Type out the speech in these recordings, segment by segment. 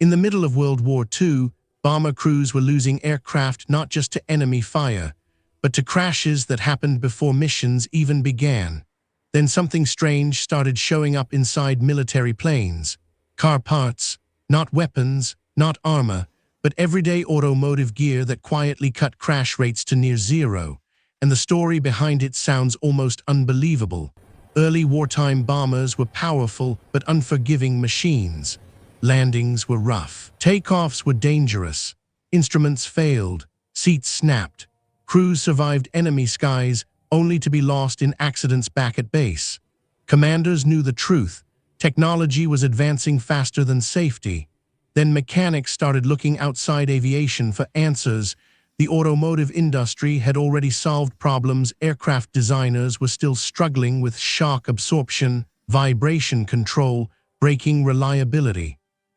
In the middle of World War II, bomber crews were losing aircraft not just to enemy fire, but to crashes that happened before missions even began. Then something strange started showing up inside military planes. Car parts, not weapons, not armor, but everyday automotive gear that quietly cut crash rates to near zero. And the story behind it sounds almost unbelievable. Early wartime bombers were powerful but unforgiving machines. Landings were rough. Takeoffs were dangerous. Instruments failed. Seats snapped. Crews survived enemy skies only to be lost in accidents back at base. Commanders knew the truth. Technology was advancing faster than safety. Then mechanics started looking outside aviation for answers. The automotive industry had already solved problems aircraft designers were still struggling with: shock absorption, vibration control, braking reliability.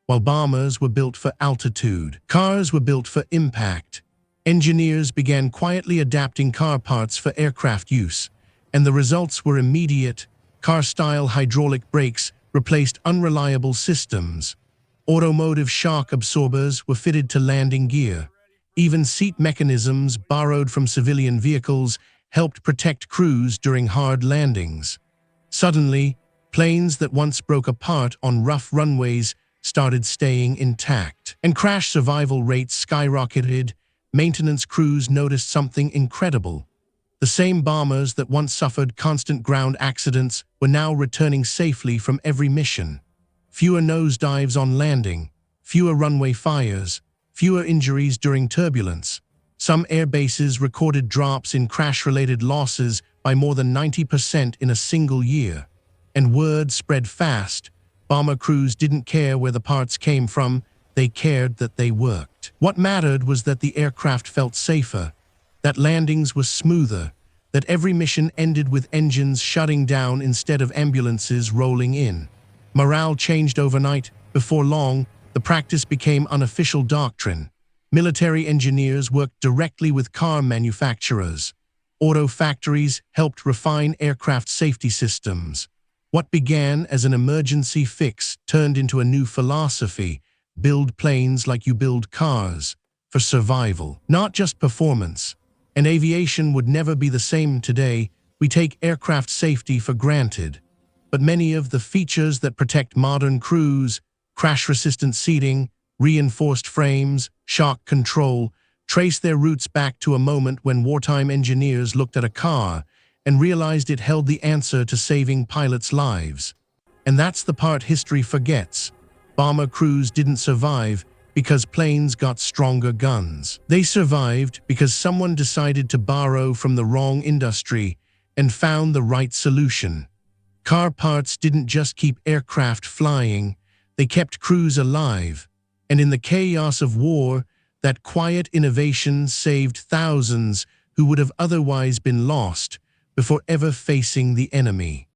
While bombers were built for altitude, cars were built for impact. Engineers began quietly adapting car parts for aircraft use, and the results were immediate. Car-style hydraulic brakes replaced unreliable systems. Automotive shock absorbers were fitted to landing gear. Even seat mechanisms borrowed from civilian vehicles helped protect crews during hard landings. Suddenly, planes that once broke apart on rough runways started staying intact, and crash survival rates skyrocketed. Maintenance crews noticed something incredible. The same bombers that once suffered constant ground accidents were now returning safely from every mission. Fewer nosedives on landing, fewer runway fires, fewer injuries during turbulence. Some air bases recorded drops in crash-related losses by more than 90% in a single year. And word spread fast. Bomber crews didn't care where the parts came from, they cared that they worked. What mattered was that the aircraft felt safer, that landings were smoother, that every mission ended with engines shutting down instead of ambulances rolling in. Morale changed overnight. Before long, the practice became unofficial doctrine. Military engineers worked directly with car manufacturers. Auto factories helped refine aircraft safety systems. What began as an emergency fix turned into a new philosophy: build planes like you build cars, for survival, not just performance. And aviation would never be the same today. We take aircraft safety for granted. But many of the features that protect modern crews, crash-resistant seating, reinforced frames, shock control, trace their roots back to a moment when wartime engineers looked at a car and realized it held the answer to saving pilots' lives. And that's the part history forgets. Bomber crews didn't survive because planes got stronger guns. They survived because someone decided to borrow from the wrong industry and found the right solution. Car parts didn't just keep aircraft flying, they kept crews alive. And in the chaos of war, that quiet innovation saved thousands who would have otherwise been lost before ever facing the enemy.